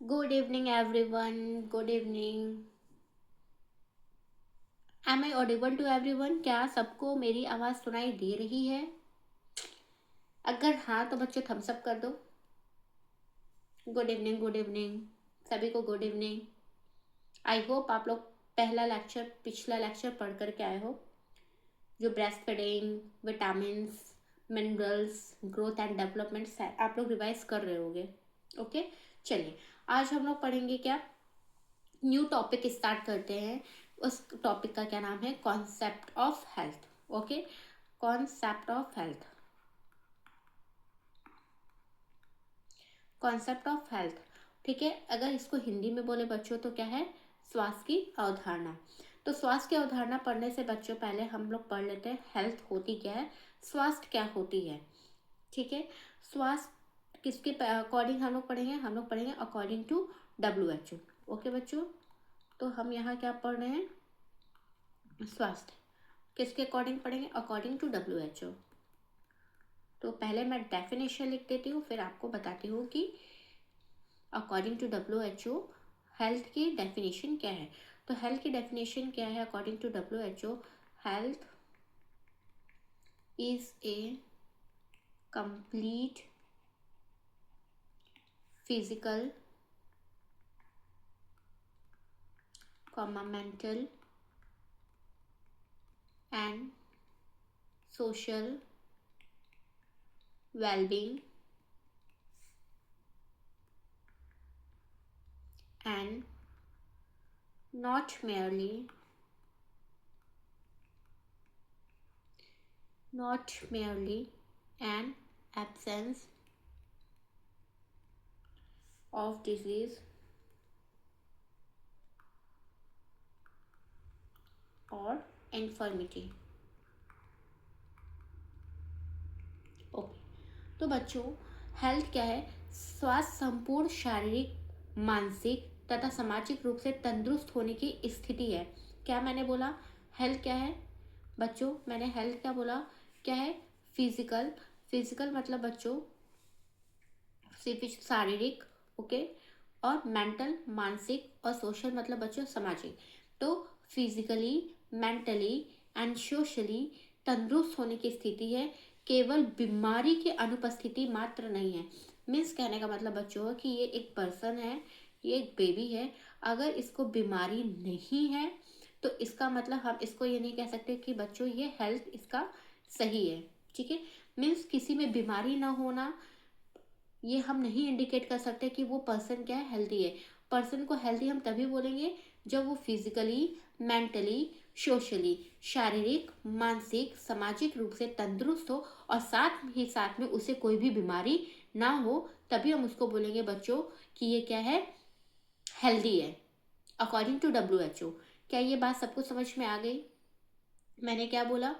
Good evening everyone, good evening. Am I audible to everyone? क्या सबको मेरी आवाज़ सुनाई दे रही है? अगर हाँ तो बच्चों थम्स अप कर दो। गुड इवनिंग, गुड इवनिंग, सभी को गुड इवनिंग। आई होप आप लोग पिछला लेक्चर पढ़ करके आए हो, जो breast feeding, vitamins, minerals, growth and development आप लोग रिवाइज कर रहे होगे। ओके, चलिए आज हम लोग पढ़ेंगे क्या, न्यू टॉपिक स्टार्ट करते हैं। उस टॉपिक का क्या नाम है? Concept of health. Okay, concept of health, concept of health. ठीक है, अगर इसको हिंदी में बोले बच्चों तो क्या है? स्वास्थ्य की अवधारणा। तो स्वास्थ्य की अवधारणा पढ़ने से बच्चों पहले हम लोग पढ़ लेते हैं हेल्थ होती क्या है, स्वास्थ्य क्या होती है। ठीक है, स्वास्थ्य किसके अकॉर्डिंग हम लोग पढ़ेंगे? हम लोग पढ़ेंगे अकॉर्डिंग टू WHO। ओके बच्चों, तो हम यहाँ क्या पढ़ रहे हैं? स्वास्थ्य किसके अकॉर्डिंग पढ़ेंगे? According to WHO। तो पहले मैं डेफिनेशन लिख देती हूँ, फिर आपको बताती हूँ कि अकॉर्डिंग टू WHO हेल्थ की डेफिनेशन क्या है। तो हेल्थ की डेफिनेशन क्या है according to WHO? Health is a complete physical, mental and social well-being and not merely an absence of disease or infirmity। Okay, तो बच्चों हेल्थ क्या है? स्वास्थ्य संपूर्ण शारीरिक, मानसिक तथा सामाजिक रूप से तंदुरुस्त होने की स्थिति है। क्या मैंने बोला? हेल्थ क्या है बच्चों? मैंने हेल्थ क्या बोला? क्या है? फिजिकल। फिजिकल मतलब बच्चों सिर्फ शारीरिक। ओके, और मेंटल मानसिक, और सोशल मतलब बच्चों सामाजिक। तो फिजिकली, मेंटली एंड सोशली तंदुरुस्त होने की स्थिति है, केवल बीमारी की अनुपस्थिति मात्र नहीं है। मीन्स कहने का मतलब बच्चों कि ये एक पर्सन है, ये एक बेबी है, अगर इसको बीमारी नहीं है तो इसका मतलब हम इसको ये नहीं कह सकते कि बच्चों ये हेल्थ इसका सही है। ठीक है, मीन्स किसी में बीमारी ना होना, ये हम नहीं इंडिकेट कर सकते कि वो पर्सन क्या है, हेल्दी है। पर्सन को हेल्दी हम तभी बोलेंगे जब वो फिजिकली, मेंटली, सोशली, शारीरिक, मानसिक, सामाजिक रूप से तंदुरुस्त हो, और साथ में उसे कोई भी बीमारी ना हो, तभी हम उसको बोलेंगे बच्चों कि ये क्या है, हेल्दी है अकॉर्डिंग टू WHO। क्या ये बात सबको समझ में आ गई? मैंने क्या बोला?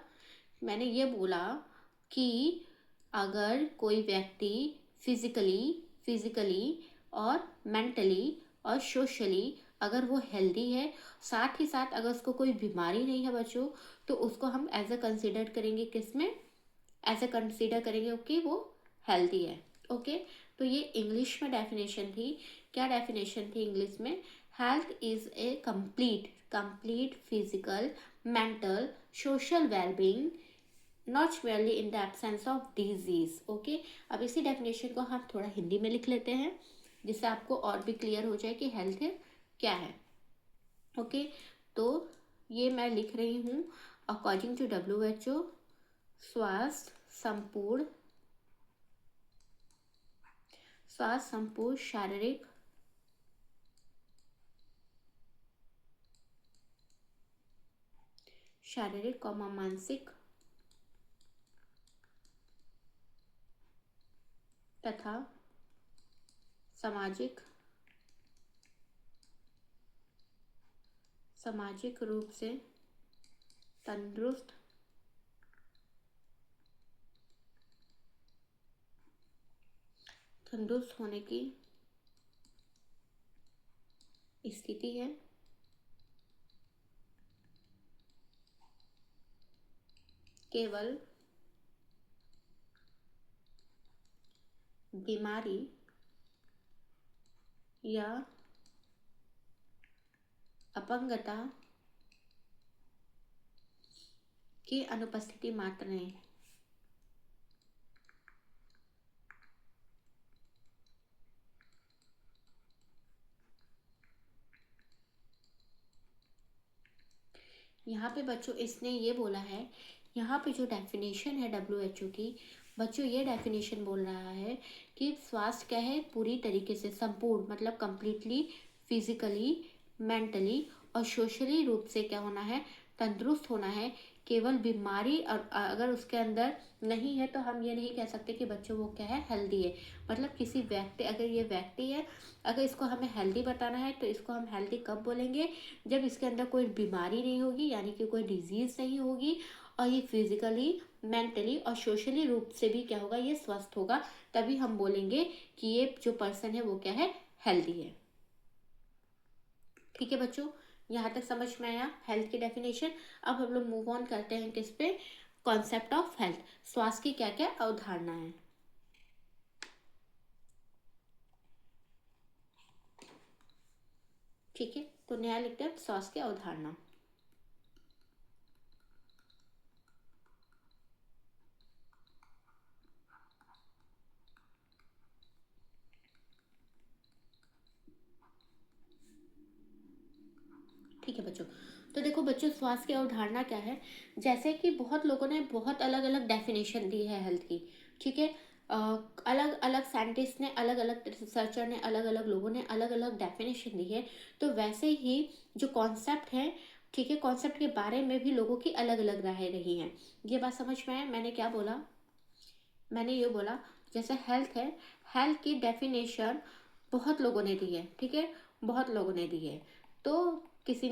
मैंने ये बोला कि अगर कोई व्यक्ति फिजिकली फिजिकली और मेंटली और सोशली अगर वो हेल्दी है, साथ ही साथ अगर उसको कोई बीमारी नहीं है बच्चों, तो उसको हम एज अ कंसिडर करेंगे, किस में? एज अ कंसिडर करेंगे कि वो हेल्दी है। ओके, तो ये इंग्लिश में डेफिनेशन थी। क्या डेफिनेशन थी इंग्लिश में? Health is a complete physical, mental, social wellbeing, not merely in the absence of disease. Okay, अब इसी डेफिनेशन को हम थोड़ा हिंदी में लिख लेते हैं, जिससे आपको और भी क्लियर हो जाए कि हेल्थ क्या है। ओके, तो ये मैं लिख रही हूँ अकॉर्डिंग टू WHO। स्वास्थ्य संपूर्ण, शारीरिक, मानसिक तथा सामाजिक रूप से तंदुरुस्त होने की स्थिति है, केवल बीमारी या अपंगता की अनुपस्थिति मात्र नहीं। यहाँ पे बच्चों इसने ये बोला है, यहाँ पे जो डेफिनेशन है WHO की, बच्चों ये डेफिनेशन बोल रहा है कि स्वास्थ्य क्या है, पूरी तरीके से संपूर्ण मतलब कंप्लीटली फिजिकली, मेंटली और सोशली रूप से क्या होना है, तंदुरुस्त होना है। केवल बीमारी और अगर उसके अंदर नहीं है तो हम ये नहीं कह सकते कि बच्चों वो क्या है, हेल्दी है। मतलब किसी व्यक्ति, अगर ये व्यक्ति है, अगर इसको हमें हेल्दी बताना है तो इसको हम हेल्दी कब बोलेंगे, जब इसके अंदर कोई बीमारी नहीं होगी, यानी कि कोई डिजीज नहीं होगी, और ये फिजिकली, मेंटली और सोशली रूप से भी क्या होगा, ये स्वस्थ होगा। तभी हम बोलेंगे कि ये जो पर्सन है वो क्या है, हेल्दी है। ठीक है बच्चों, यहाँ तक समझ में आया हेल्थ की डेफिनेशन। अब हम लोग मूव ऑन करते हैं किस पे, कॉन्सेप्ट ऑफ हेल्थ, स्वास्थ्य की क्या क्या अवधारणा है। ठीक है, तो नया लिखते हैं स्वास्थ्य की अवधारणा। ठीक है बच्चों, तो देखो बच्चों, स्वास्थ्य की अवधारणा क्या है, जैसे कि बहुत लोगों ने बहुत अलग अलग डेफिनेशन दी है हेल्थ की। ठीक है, अलग अलग साइंटिस्ट ने, अलग अलग रिसर्चर ने, अलग अलग लोगों ने अलग अलग डेफिनेशन दी है। तो वैसे ही जो कॉन्सेप्ट है, ठीक है, कॉन्सेप्ट के बारे में भी लोगों की अलग अलग राय रही हैं। ये बात समझ में आया मैंने क्या बोला, मैंने ये बोला जैसे हेल्थ है, हेल्थ की डेफिनेशन बहुत लोगों ने दी है। ठीक है, बहुत लोगों ने दी है। तो किसी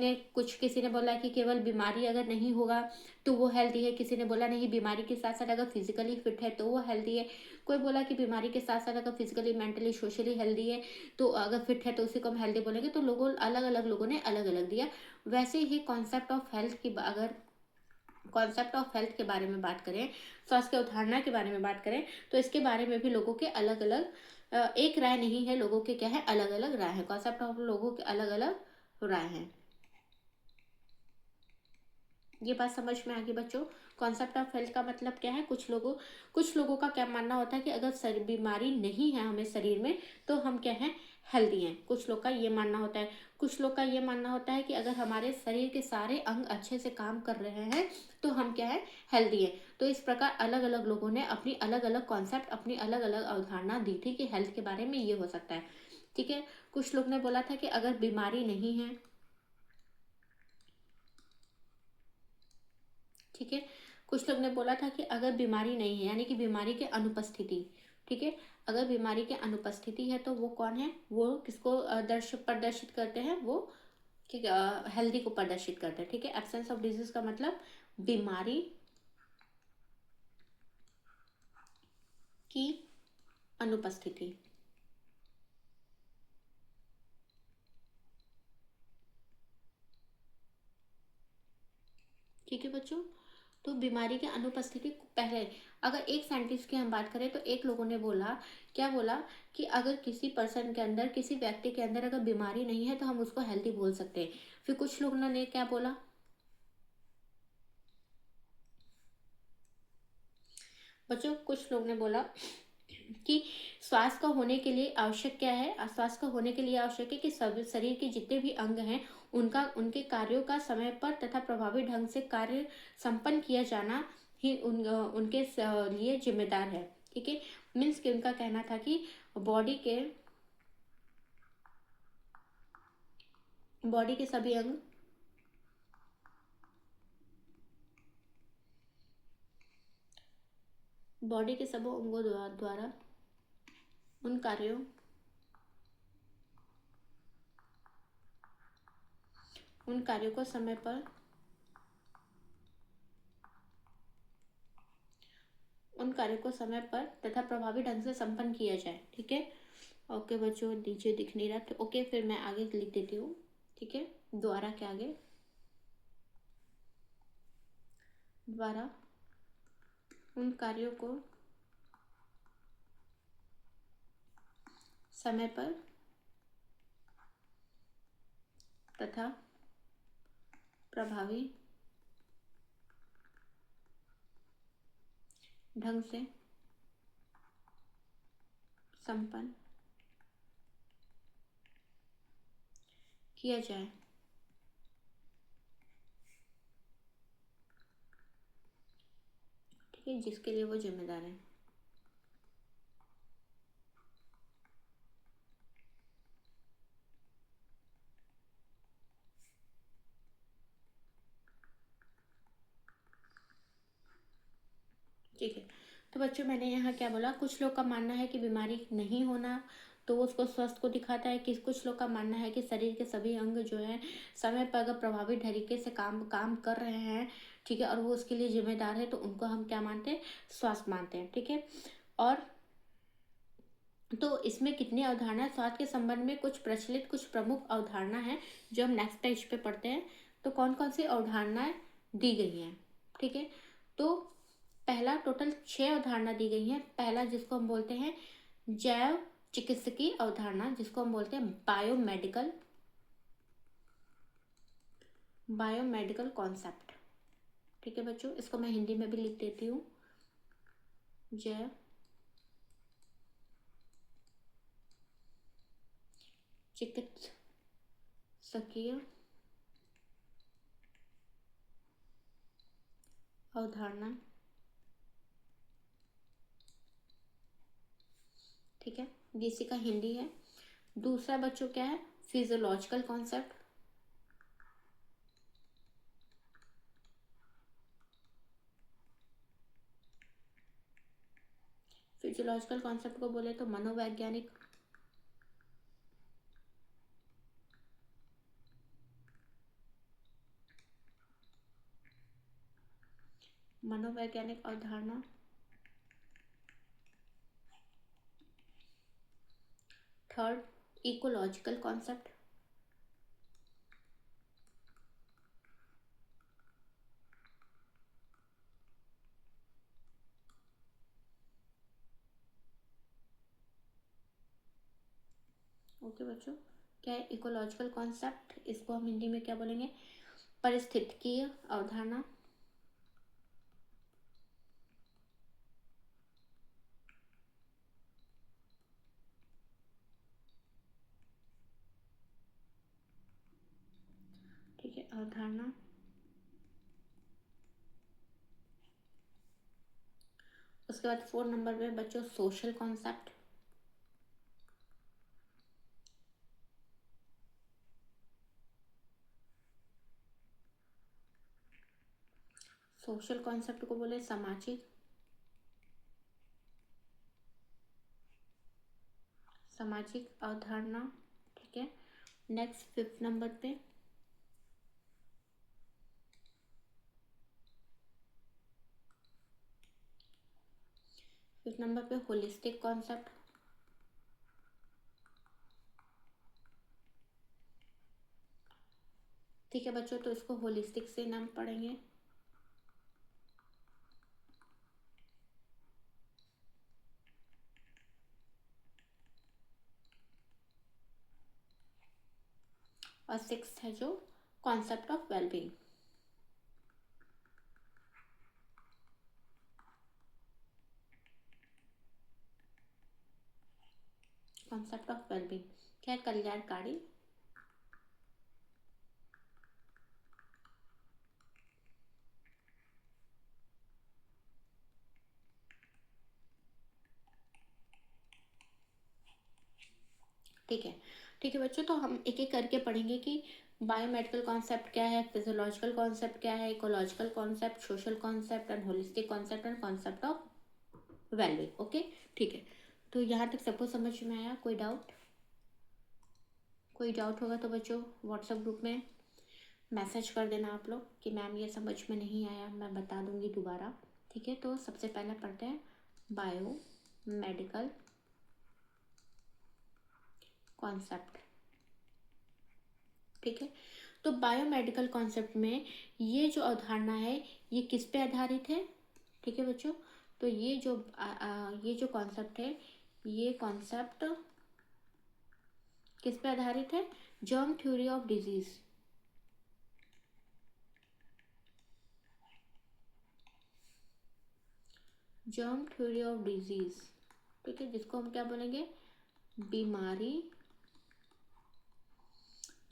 ने बोला कि केवल बीमारी अगर नहीं होगा तो वो हेल्दी है, किसी ने बोला नहीं, बीमारी के साथ साथ अगर फिजिकली फिट है तो वो हेल्दी है, कोई बोला कि बीमारी के साथ साथ अगर फिजिकली, मेंटली, सोशली हेल्दी है तो अगर फिट है तो उसी को हम हेल्दी बोलेंगे। तो लोगों, अलग अलग लोगों ने अलग अलग दिया। वैसे ही कॉन्सेप्ट ऑफ हेल्थ की, अगर कॉन्सेप्ट ऑफ हेल्थ के बारे में बात करें, स्वास्थ्य की अवधारणा के बारे में बात करें, तो इसके बारे में भी लोगों के अलग अलग, एक राय नहीं है, लोगों के क्या है, अलग अलग राय है। कॉन्सेप्ट ऑफ लोगों के अलग अलग राय है। ये बात समझ में आ गई बच्चों। कॉन्सेप्ट ऑफ हेल्थ का मतलब क्या है, कुछ लोगों का क्या मानना होता है कि अगर बीमारी नहीं है हमें शरीर में तो हम क्या है, हेल्दी हैं। कुछ लोग का ये मानना होता है। कुछ लोग का ये मानना होता है कि अगर हमारे शरीर के सारे अंग अच्छे से काम कर रहे हैं तो हम क्या है, हेल्दी हैं। तो इस प्रकार अलग अलग लोगों ने अपनी अलग अलग कॉन्सेप्ट, अपनी अलग अलग अवधारणा दी थी कि हेल्थ के बारे में ये हो सकता है। ठीक है, कुछ लोग ने बोला था कि अगर बीमारी नहीं है, ठीक है, कुछ लोग ने बोला था कि अगर बीमारी नहीं है, यानी कि बीमारी के अनुपस्थिति, ठीक है, अगर बीमारी के अनुपस्थिति है तो वो कौन है, वो किसको प्रदर्शित करते हैं, वो ठीक है, हेल्दी को प्रदर्शित करते हैं। ठीक है, एब्सेंस ऑफ डिजीज का मतलब बीमारी की अनुपस्थिति। ठीक है बच्चों, तो बीमारी की अनुपस्थिति पहले, अगर एक साइंटिस्ट की हम बात करें तो एक लोगों ने बोला, क्या बोला, कि अगर किसी पर्सन के अंदर, किसी व्यक्ति के अंदर अगर बीमारी नहीं है तो हम उसको हेल्दी बोल सकते हैं। फिर कुछ लोगों ने क्या बोला, बच्चों कुछ लोग ने बोला कि स्वास्थ्य का होने के लिए आवश्यक क्या है, स्वास्थ्य का होने के लिए आवश्यक है कि सब शरीर के जितने भी अंग हैं उनका, उनके कार्यों का समय पर तथा प्रभावी ढंग से कार्य संपन्न किया जाना ही उनके लिए जिम्मेदार है। ठीक है, मीन्स कि उनका कहना था कि बॉडी के बॉडी के सभी अंग, बॉडी के सभी अंगों द्वारा उन कार्यों, उन कार्यों को समय पर, उन कार्यों को समय पर तथा प्रभावी ढंग से संपन्न किया जाए। ठीक है, ओके बच्चों, नीचे दिख नहीं रहा तो ओके, फिर मैं आगे लिख देती हूँ। ठीक है, द्वारा के आगे, द्वारा उन कार्यों को समय पर तथा प्रभावी ढंग से संपन्न किया जाए। ठीक है, जिसके लिए वो जिम्मेदार है। ठीक है, तो बच्चों मैंने यहाँ क्या बोला, कुछ लोग का मानना है कि बीमारी नहीं होना तो वो उसको स्वस्थ को दिखाता है, कि कुछ लोग का मानना है कि शरीर के सभी अंग जो है समय पर अगर प्रभावी तरीके से काम काम कर रहे हैं, ठीक है, और वो उसके लिए जिम्मेदार है, तो उनको हम क्या मानते हैं, स्वास्थ्य मानते हैं। ठीक है, और तो इसमें कितनी अवधारणा है स्वास्थ्य के संबंध में, कुछ प्रचलित कुछ प्रमुख अवधारणा है जो हम नेक्स्ट पेज पे पढ़ते हैं। तो कौन कौन सी अवधारणाएं दी गई हैं। ठीक है, तो पहला टोटल 6 अवधारणा दी गई हैं। पहला जिसको हम बोलते हैं जैव चिकित्सकीय अवधारणा, जिसको हम बोलते हैं बायोमेडिकल कॉन्सेप्ट। ठीक है बच्चों, इसको मैं हिंदी में भी लिख देती हूँ, जैव चिकित्सकीय अवधारणा। ठीक है, ये इसी का हिंदी है। दूसरा बच्चों क्या है, फिजियोलॉजिकल कॉन्सेप्ट। फिजियोलॉजिकल कॉन्सेप्ट को बोले तो मनोवैज्ञानिक अवधारणा। Third, ecological concept. ओके बच्चों, क्या है इकोलॉजिकल कॉन्सेप्ट, इसको हम हिंदी में क्या बोलेंगे, पारिस्थितिकीय अवधारणा। ठीक है, अवधारणा। उसके बाद 4 नंबर पे बच्चों सोशल कॉन्सेप्ट। सोशल कॉन्सेप्ट को बोले सामाजिक अवधारणा। ठीक है, नेक्स्ट 5th नंबर पे होलिस्टिक कॉन्सेप्ट। ठीक है बच्चों, तो इसको होलिस्टिक से नाम पढ़ेंगे। और 6th है जो concept of wellbeing. Concept of wellbeing क्या है, कल्याणकारी। ठीक है, ठीक है बच्चों, तो हम एक एक करके पढ़ेंगे कि बायोमेडिकल कॉन्सेप्ट क्या है, फिजियोलॉजिकल कॉन्सेप्ट क्या है, ecological concept, social concept and holistic concept and concept of wellbeing. Okay, ठीक है, तो यहाँ तक सबको समझ में आया। कोई डाउट होगा तो बच्चों व्हाट्सएप ग्रुप में मैसेज कर देना आप लोग कि मैम ये समझ में नहीं आया, मैं बता दूंगी दोबारा। ठीक है, तो सबसे पहले पढ़ते हैं बायोमेडिकल कॉन्सेप्ट। ठीक है, तो बायोमेडिकल कॉन्सेप्ट में ये जो अवधारणा है ये किस पे आधारित है। ठीक है बच्चों, तो ये जो कॉन्सेप्ट है, ये कॉन्सेप्ट किस पे आधारित है, germ theory of disease. Germ theory of disease, ठीक है, जिसको हम क्या बोलेंगे, बीमारी,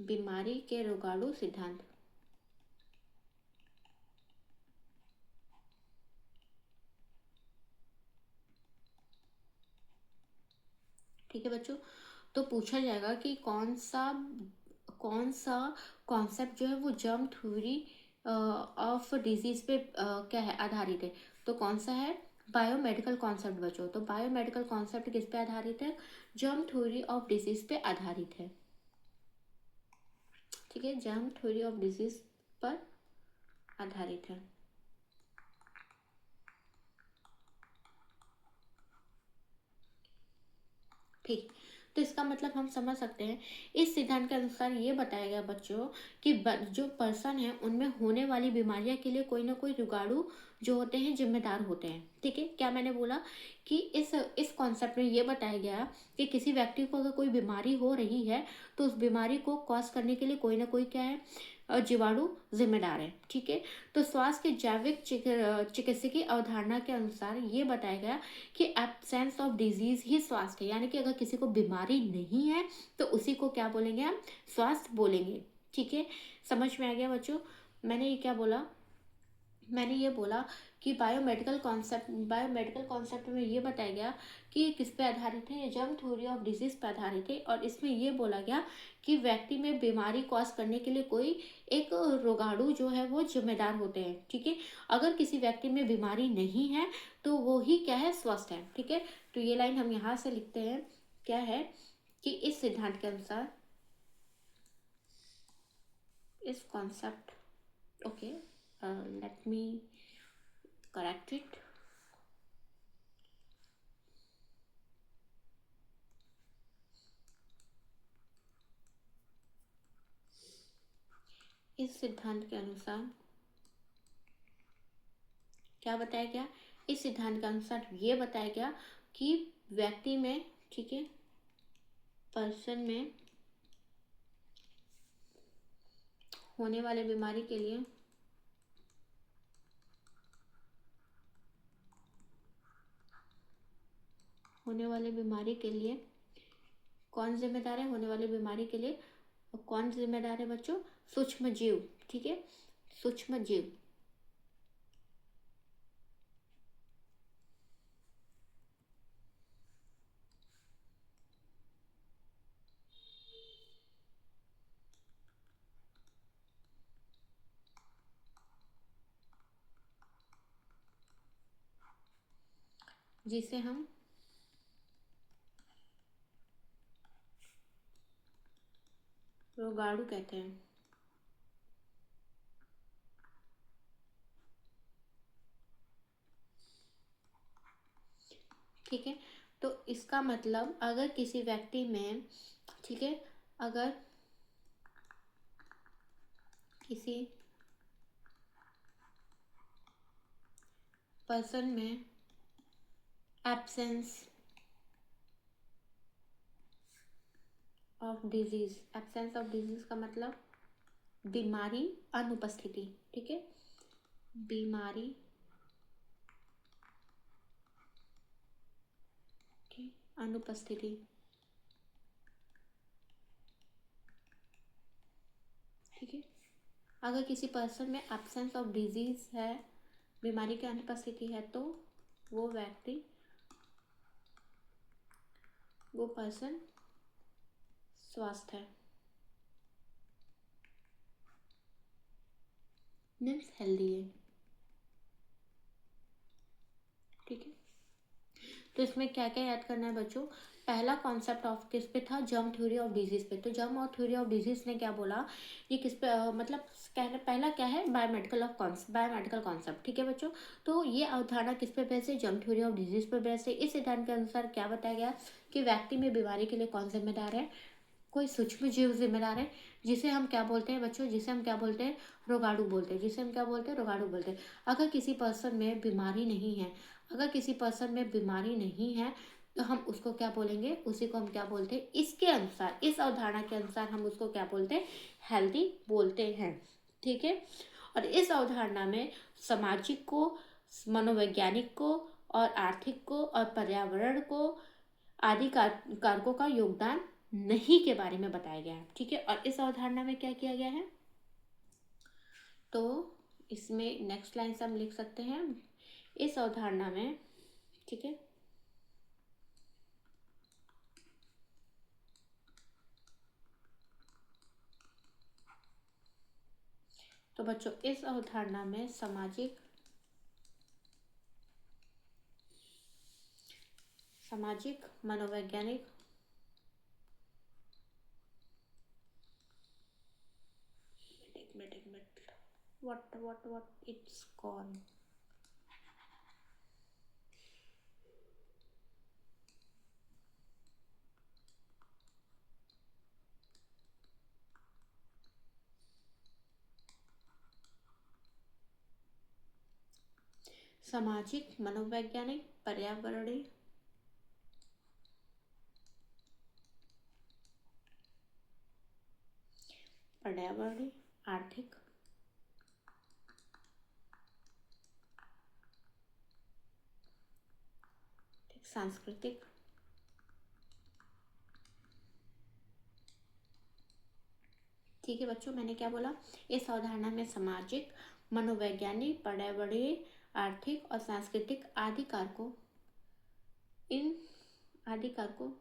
बीमारी के रोगाणु सिद्धांत। ठीक है बच्चों, तो पूछा जाएगा कि कौन सा कॉन्सेप्ट जो है वो जर्म थ्योरी ऑफ डिजीज पे क्या है, आधारित है। तो कौन सा है, बायोमेडिकल कॉन्सेप्ट बच्चों। तो बायोमेडिकल कॉन्सेप्ट किस पे आधारित है, जर्म थ्योरी ऑफ डिजीज पे आधारित है। ठीक है, जर्म थ्योरी ऑफ डिजीज पर आधारित है। ठीक, तो इसका मतलब हम समझ सकते हैं, इस सिद्धांत के अनुसार ये बताया गया बच्चों कि जो पर्सन है उनमें होने वाली बीमारियां के लिए कोई ना कोई रोगाणु जो होते हैं जिम्मेदार होते हैं। ठीक है, क्या मैंने बोला कि इस कॉन्सेप्ट में ये बताया गया कि किसी व्यक्ति को अगर कोई बीमारी हो रही है तो उस बीमारी को कॉज करने के लिए कोई ना कोई क्या है, जीवाणु जिम्मेदार है। ठीक है, तो स्वास्थ्य के जैविक चिकित्सकीय अवधारणा के अनुसार ये बताया गया कि एब्सेंस ऑफ डिजीज ही स्वास्थ्य है, यानी कि अगर किसी को बीमारी नहीं है तो उसी को क्या बोलेंगे, हम स्वास्थ्य बोलेंगे। ठीक है, समझ में आ गया बच्चों। मैंने ये क्या बोला, मैंने ये बोला कि बायोमेडिकल कॉन्सेप्ट में ये बताया गया कि ये किस पे आधारित है, ये जर्म थ्योरी ऑफ डिजीज पे आधारित है। और इसमें ये बोला गया कि व्यक्ति में बीमारी कॉज करने के लिए कोई एक रोगाणु जो है वो जिम्मेदार होते हैं। ठीक है, अगर किसी व्यक्ति में बीमारी नहीं है तो वो ही क्या है, स्वस्थ है। ठीक है, तो ये लाइन हम यहाँ से लिखते हैं, क्या है कि इस सिद्धांत के अनुसार, इस concept, okay, let me correct it. इस सिद्धांत के अनुसार क्या बताया गया, इस सिद्धांत के अनुसार ये बताया गया कि व्यक्ति में, ठीक है, पर्सन में होने वाले बीमारी के लिए कौन जिम्मेदार है, होने वाली बीमारी के लिए कौन जिम्मेदार है बच्चों, सूक्ष्म जीव। ठीक है, सूक्ष्म जीव। जिसे हम रोगाणु कहते हैं। ठीक है, तो इसका मतलब अगर किसी व्यक्ति में, ठीक है, अगर किसी पर्सन में absence of disease, absence of disease का मतलब बीमारी अनुपस्थिति। ठीक है, बीमारी की अनुपस्थिति। ठीक है, अगर किसी पर्सन में एब्सेंस ऑफ डिजीज है, बीमारी की अनुपस्थिति है, तो वो व्यक्ति, वो पर्सन स्वस्थ है, मीन्स हेल्दी है। ठीक है, तो इसमें क्या क्या याद करना है बच्चों, पहला कॉन्सेप्ट ऑफ किस पे था, जर्म थ्योरी ऑफ डिजीज पे। तो जर्म और थ्योरी ऑफ डिजीज ने क्या बोला, ये किस पे मतलब पहला क्या है, बायोमेडिकल कॉन्सेप्ट। ठीक है बच्चों, तो ये अवधारणा किस पे बेस है, जर्म थ्योरी ऑफ डिजीज पे बेस है। इस सिद्धांत के अनुसार क्या बताया गया कि व्यक्ति में बीमारी के लिए कौन जिम्मेदार है, कोई सूक्ष्म जीव जिम्मेदार है, जिसे हम क्या बोलते हैं बच्चों, जिसे हम क्या बोलते हैं, रोगाणु बोलते हैं, जिसे हम क्या बोलते हैं, रोगाणु बोलते हैं। अगर किसी पर्सन में बीमारी नहीं है, अगर किसी पर्सन में बीमारी नहीं है तो हम उसको क्या बोलेंगे, उसी को हम क्या बोलते हैं, इसके अनुसार, इस अवधारणा के अनुसार हम उसको क्या बोलते हैं, हेल्दी बोलते हैं। ठीक है, और इस अवधारणा में सामाजिक को, मनोवैज्ञानिक को और आर्थिक को और पर्यावरण को आदि कारकों का योगदान नहीं के बारे में बताया गया है। ठीक है, और इस अवधारणा में क्या किया गया है, तो इसमें नेक्स्ट लाइन से हम लिख सकते हैं इस अवधारणा में। ठीक है, तो बच्चों इस अवधारणा में सामाजिक मनोवैज्ञानिक एक मिनट व्हाट इट्स कॉल्ड, सामाजिक मनोवैज्ञानिक पर्यावरणीय आर्थिक सांस्कृतिक ठीक है बच्चों, मैंने क्या बोला, इस अवधारणा में सामाजिक मनोवैज्ञानिक पर्यावरणीय आर्थिक और सांस्कृतिक आदि कारकों इन आदि कारकों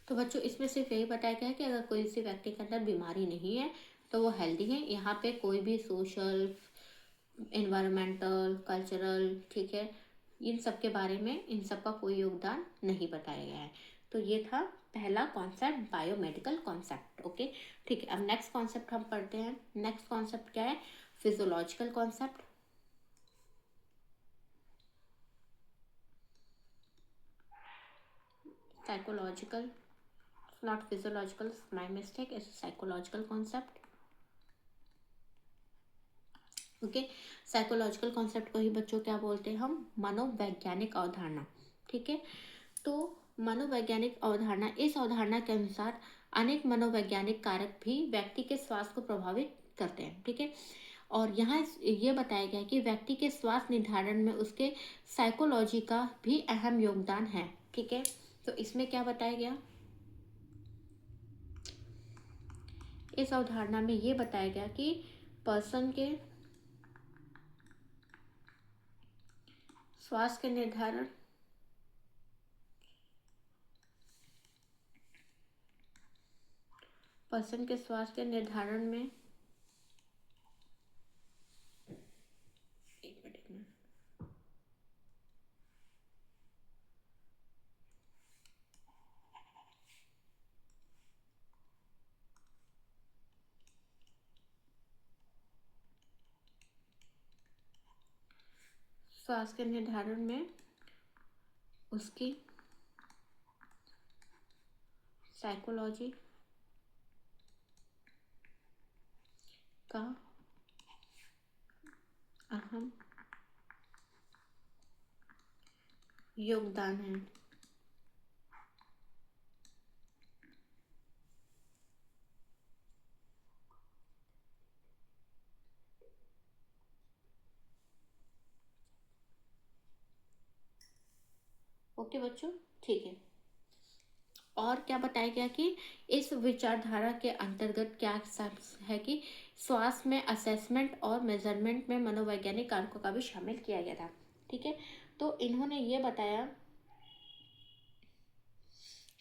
तो बच्चों इसमें सिर्फ यही बताया गया है कि अगर कोई किसी व्यक्ति के अंदर बीमारी नहीं है तो वो हेल्दी है। यहाँ पे कोई भी सोशल, एनवायरमेंटल, कल्चरल, ठीक है, इन सब के बारे में इन सब का कोई योगदान नहीं बताया गया है। तो ये था पहला कॉन्सेप्ट, बायोमेडिकल कॉन्सेप्ट। ओके, ठीक है, अब नेक्स्ट कॉन्सेप्ट हम पढ़ते हैं। नेक्स्ट कॉन्सेप्ट क्या है, physiological concept. Psychological, not physiological, my mistake, it's psychological concept. Okay, psychological concept को ही बच्चों क्या बोलते हैं हम, मनोवैज्ञानिक अवधारणा। ठीक है, तो मनोवैज्ञानिक अवधारणा, इस अवधारणा के अनुसार अनेक मनोवैज्ञानिक कारक भी व्यक्ति के स्वास्थ्य को प्रभावित करते हैं। ठीक है, और यहाँ ये बताया गया है कि व्यक्ति के स्वास्थ्य निर्धारण में उसके साइकोलॉजी का भी अहम योगदान है। ठीक है, तो इसमें क्या बताया गया, इस अवधारणा में ये बताया गया कि पर्सन के स्वास्थ्य के निर्धारण में एक मिनट स्वास्थ्य के निर्धारण में उसकी साइकोलॉजी का अहम योगदान है। ओके बच्चों, ठीक है, और क्या बताया गया कि इस विचारधारा के अंतर्गत क्या है कि स्वास्थ्य में असेसमेंट और मेजरमेंट में मनोवैज्ञानिक कारकों का भी शामिल किया गया था। ठीक है, तो इन्होंने ये बताया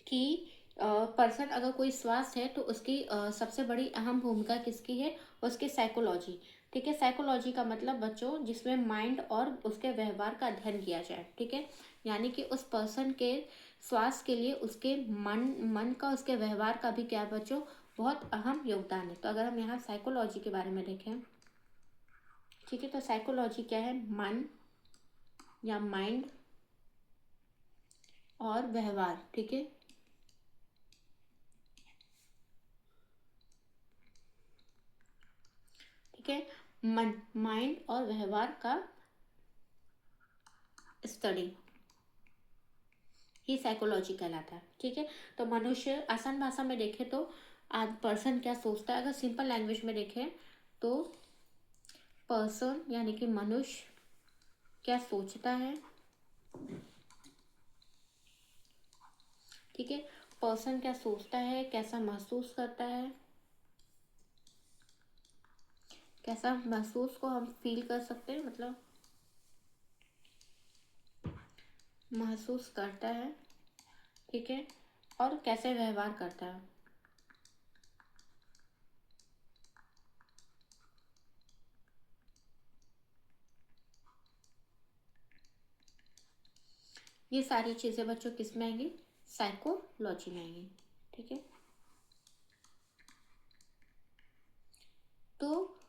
कि पर्सन अगर कोई स्वास्थ्य है तो उसकी सबसे बड़ी अहम भूमिका किसकी है, उसकी साइकोलॉजी। ठीक है, साइकोलॉजी का मतलब बच्चों जिसमें माइंड और उसके व्यवहार का अध्ययन किया जाए। ठीक है, यानी कि उस पर्सन के स्वास्थ्य के लिए उसके मन का, उसके व्यवहार का भी क्या है बच्चों, बहुत अहम योगदान है। तो अगर हम यहाँ साइकोलॉजी के बारे में देखें, ठीक है, तो साइकोलॉजी क्या है, मन या माइंड और व्यवहार। ठीक है, ठीक है। मन, माइंड और व्यवहार का स्टडी ही साइकोलॉजी कहलाता है। ठीक है। तो मनुष्य, आसान भाषा में देखें तो आज पर्सन क्या सोचता है, अगर सिंपल लैंग्वेज में देखें तो पर्सन यानी कि मनुष्य क्या सोचता है। ठीक है। पर्सन क्या सोचता है, कैसा महसूस करता है, कैसा महसूस को हम फील कर सकते हैं, मतलब महसूस करता है। ठीक है। और कैसे व्यवहार करता है। ये सारी चीजें बच्चों किस में आएंगी, साइकोलॉजी में आएंगी। ठीक है। तो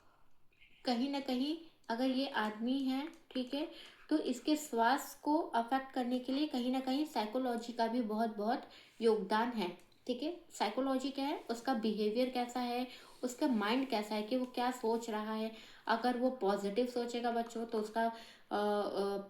कहीं ना कहीं अगर ये आदमी है, ठीक है, तो इसके स्वास्थ्य को अफेक्ट करने के लिए कहीं ना कहीं साइकोलॉजी का भी बहुत बहुत योगदान है। ठीक है। साइकोलॉजी क्या है, उसका बिहेवियर कैसा है, उसका माइंड कैसा है, कि वो क्या सोच रहा है। अगर वो पॉजिटिव सोचेगा बच्चों तो उसका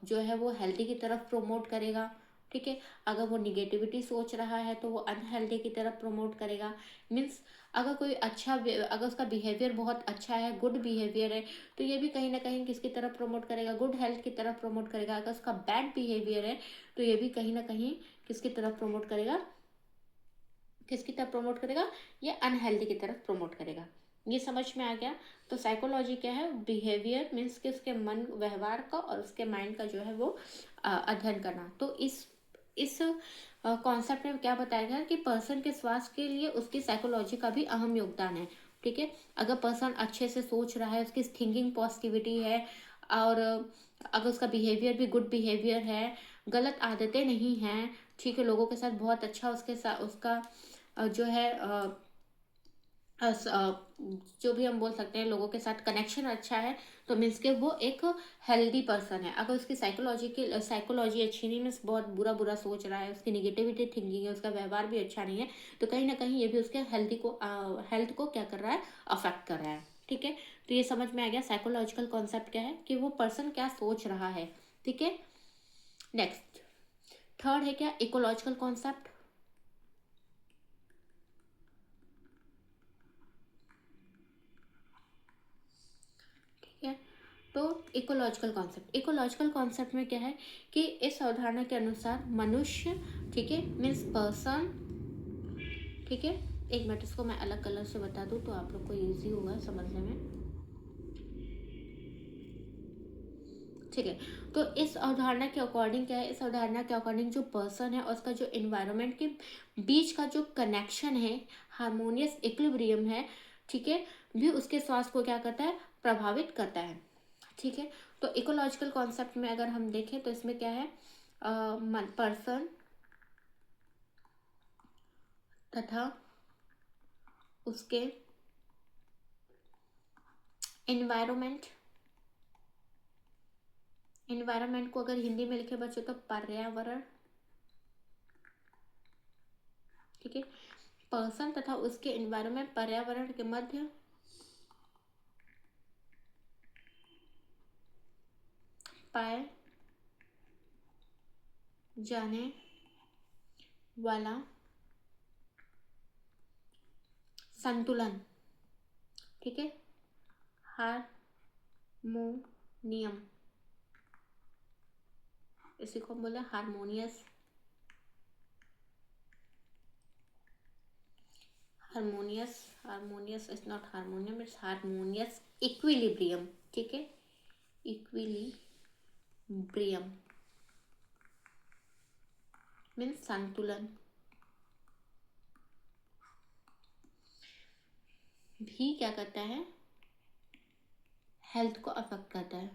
जो है वो हेल्दी की तरफ प्रोमोट करेगा। ठीक है। अगर वो निगेटिविटी सोच रहा है तो वो अनहेल्दी की तरफ प्रमोट करेगा। मीन्स अगर कोई अगर उसका बिहेवियर बहुत अच्छा है, गुड बिहेवियर है, तो ये भी कहीं ना कहीं किसकी तरफ प्रमोट करेगा, गुड हेल्थ की तरफ प्रमोट करेगा। अगर उसका बैड बिहेवियर है तो ये भी कहीं ना कहीं किसकी तरफ प्रमोट करेगा, किसकी तरफ प्रमोट करेगा, ये अनहेल्दी की तरफ प्रमोट करेगा। ये समझ में आ गया। तो साइकोलॉजी क्या है, बिहेवियर मीन्स कि उसके मन व्यवहार का और उसके माइंड का जो है वो अध्ययन करना। तो इस कॉन्सेप्ट में क्या बताया गया कि पर्सन के स्वास्थ्य के लिए उसकी साइकोलॉजी का भी अहम योगदान है। ठीक है। अगर पर्सन अच्छे से सोच रहा है, उसकी थिंकिंग पॉजिटिविटी है, और अगर उसका बिहेवियर भी गुड बिहेवियर है, गलत आदतें नहीं हैं, ठीक है, लोगों के साथ बहुत अच्छा उसके साथ उसका जो है जो भी हम बोल सकते हैं, लोगों के साथ कनेक्शन अच्छा है, तो मीन्स के वो एक हेल्दी पर्सन है। अगर उसकी साइकोलॉजी अच्छी नहीं, मीन्स बहुत बुरा बुरा सोच रहा है, उसकी निगेटिविटी थिंकिंग है, उसका व्यवहार भी अच्छा नहीं है, तो कहीं ना कहीं ये भी उसके हेल्थ को क्या कर रहा है, अफेक्ट कर रहा है। ठीक है। तो ये समझ में आ गया साइकोलॉजिकल कॉन्सेप्ट क्या है, कि वो पर्सन क्या सोच रहा है। ठीक है। नेक्स्ट, थर्ड है क्या, इकोलॉजिकल कॉन्सेप्ट। ठीक है। तो इकोलॉजिकल कॉन्सेप्ट में क्या है, कि इस अवधारणा के अनुसार मनुष्य, ठीक है, मीन्स पर्सन, ठीक है, एक मिनट इसको मैं अलग कलर से बता दूं तो आप लोग को इजी होगा समझने में। ठीक है। तो इस अवधारणा के अकॉर्डिंग क्या है, इस अवधारणा के अकॉर्डिंग जो पर्सन है और उसका जो इन्वायरमेंट के बीच का जो कनेक्शन है, हार्मोनियस इक्विलिब्रियम है, ठीक है, भी उसके स्वास्थ्य को क्या करता है, प्रभावित करता है। ठीक है। तो इकोलॉजिकल कॉन्सेप्ट में अगर हम देखें तो इसमें क्या है, पर्सन तथा उसके एनवायरमेंट, एनवायरमेंट को अगर हिंदी में लिखे बच्चों तो पर्यावरण। ठीक है। पर्सन तथा उसके एनवायरमेंट, पर्यावरण के मध्य पाए जाने वाला संतुलन। ठीक है। हारमोनियम, इसी को हम बोले harmonious, harmonious is not harmonium, it's harmonious equilibrium. ठीक है। इक्विलिब्रियम मीन्स संतुलन, भी क्या करता है, हेल्थ को अफेक्ट करता है।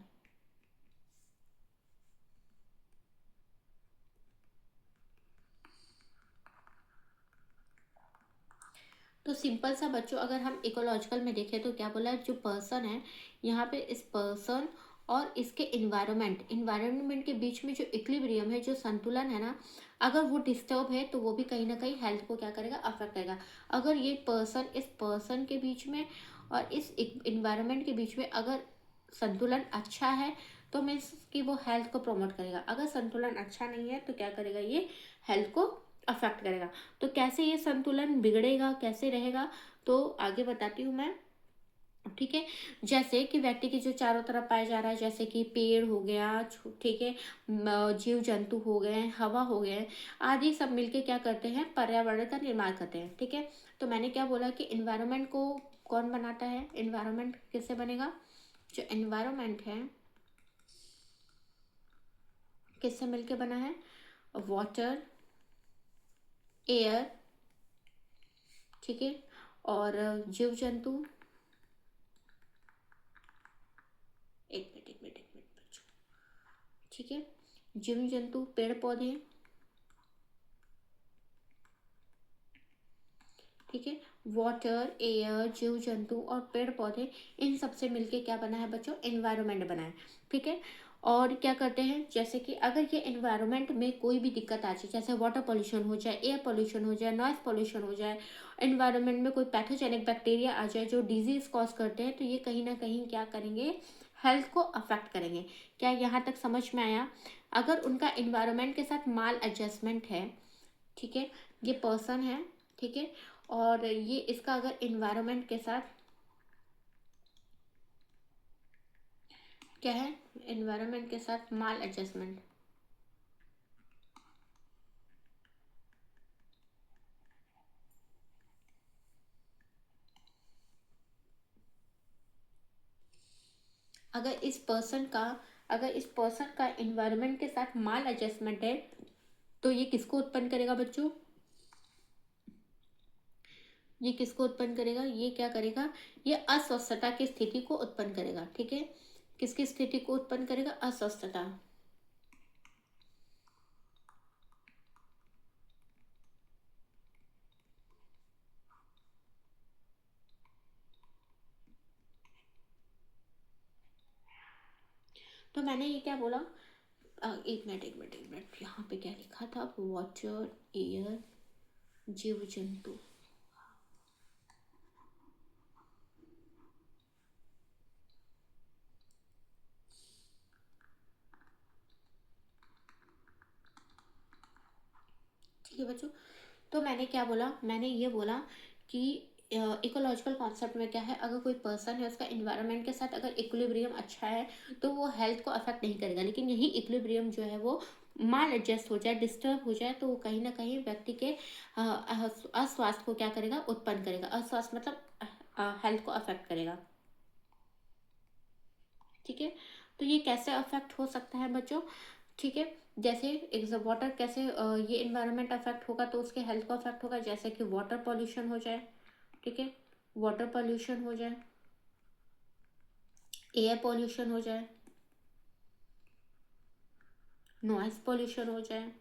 तो सिंपल सा बच्चों, अगर हम इकोलॉजिकल में देखें तो क्या बोला है, जो पर्सन है, यहाँ पे इस पर्सन और इसके इन्वायरमेंट के बीच में जो इक्विलिब्रियम है, जो संतुलन है ना, अगर वो डिस्टर्ब है तो वो भी कहीं ना कहीं हेल्थ को क्या करेगा, अफेक्ट करेगा। अगर ये पर्सन इस पर्सन के बीच में और इस इन्वायरमेंट के बीच में अगर संतुलन अच्छा है तो मीन्स कि वो हेल्थ को प्रमोट करेगा। अगर संतुलन अच्छा नहीं है तो क्या करेगा, ये हेल्थ को अफेक्ट करेगा। तो कैसे ये संतुलन बिगड़ेगा, कैसे रहेगा, तो आगे बताती हूँ मैं। ठीक है, जैसे कि व्यक्ति के जो चारों तरफ पाया जा रहा है, जैसे कि पेड़ हो गया, ठीक है, जीव जंतु हो गए, हवा हो गए, आदि सब मिलके क्या करते हैं, पर्यावरण का निर्माण करते हैं। ठीक है, तो मैंने क्या बोला कि इन्वायरमेंट को कौन बनाता है, इन्वायरमेंट किससे बनेगा, जो इन्वायरमेंट है किससे मिलके बना है, वाटर, एयर, ठीक है, और जीव जंतु, एक मिनट बच्चों, ठीक है, जीव जंतु, पेड़ पौधे, ठीक है, वाटर, एयर, जीव जंतु और पेड़ पौधे, इन सबसे मिलके क्या बना है बच्चों, एनवायरनमेंट बना है। ठीक है, और क्या करते हैं, जैसे कि अगर ये एनवायरनमेंट में कोई भी दिक्कत आ जाए, जैसे वाटर पोल्यूशन हो जाए, एयर पोल्यूशन हो जाए, नॉइज पोल्यूशन हो जाए, एनवायरनमेंट में कोई पैथोजेनिक बैक्टीरिया आ जाए जो डिजीज कॉज करते हैं, तो ये कहीं ना कहीं क्या करेंगे, हेल्थ को अफेक्ट करेंगे। क्या यहाँ तक समझ में आया? अगर उनका एनवायरनमेंट के साथ माल एडजस्टमेंट है, ठीक है, ये पर्सन है, ठीक है, और ये इसका अगर इन्वायरमेंट के साथ क्या है, इन्वायरमेंट के साथ माल एडजस्टमेंट, अगर इस पर्सन का इन्वायरमेंट के साथ माल एडजस्टमेंट है, तो ये किसको उत्पन्न करेगा बच्चों, ये किसको उत्पन्न करेगा, ये क्या करेगा, ये अस्वस्थता की स्थिति को उत्पन्न करेगा। ठीक है, किसकी स्थिति को उत्पन्न करेगा, अस्वस्थता। तो मैंने ये क्या बोला, एक मिनट, यहाँ पे क्या लिखा था, वाटर, एयर, जीव जंतु, ठीक है बच्चों। तो मैंने क्या बोला, मैंने ये बोला कि इकोलॉजिकल कॉन्सेप्ट में क्या है, अगर कोई पर्सन है उसका इन्वायरमेंट के साथ अगर इक्विलिब्रियम अच्छा है तो वो हेल्थ को अफेक्ट नहीं करेगा, लेकिन यही इक्विलिब्रियम जो है वो माल एडजस्ट हो जाए, डिस्टर्ब हो जाए, तो वो कहीं ना कहीं व्यक्ति के अस्वास्थ्य को क्या करेगा, उत्पन्न करेगा। अस्वास्थ्य मतलब हेल्थ को अफेक्ट करेगा। ठीक है, तो ये कैसे अफेक्ट हो सकता है बच्चों, ठीक है, जैसे वाटर कैसे ये इन्वायरमेंट अफेक्ट होगा तो उसके हेल्थ को अफेक्ट होगा, जैसे कि वाटर पॉल्यूशन हो जाए, ठीक है, वाटर पॉल्यूशन हो जाए, एयर पॉल्यूशन हो जाए, नॉइज पॉल्यूशन हो जाए,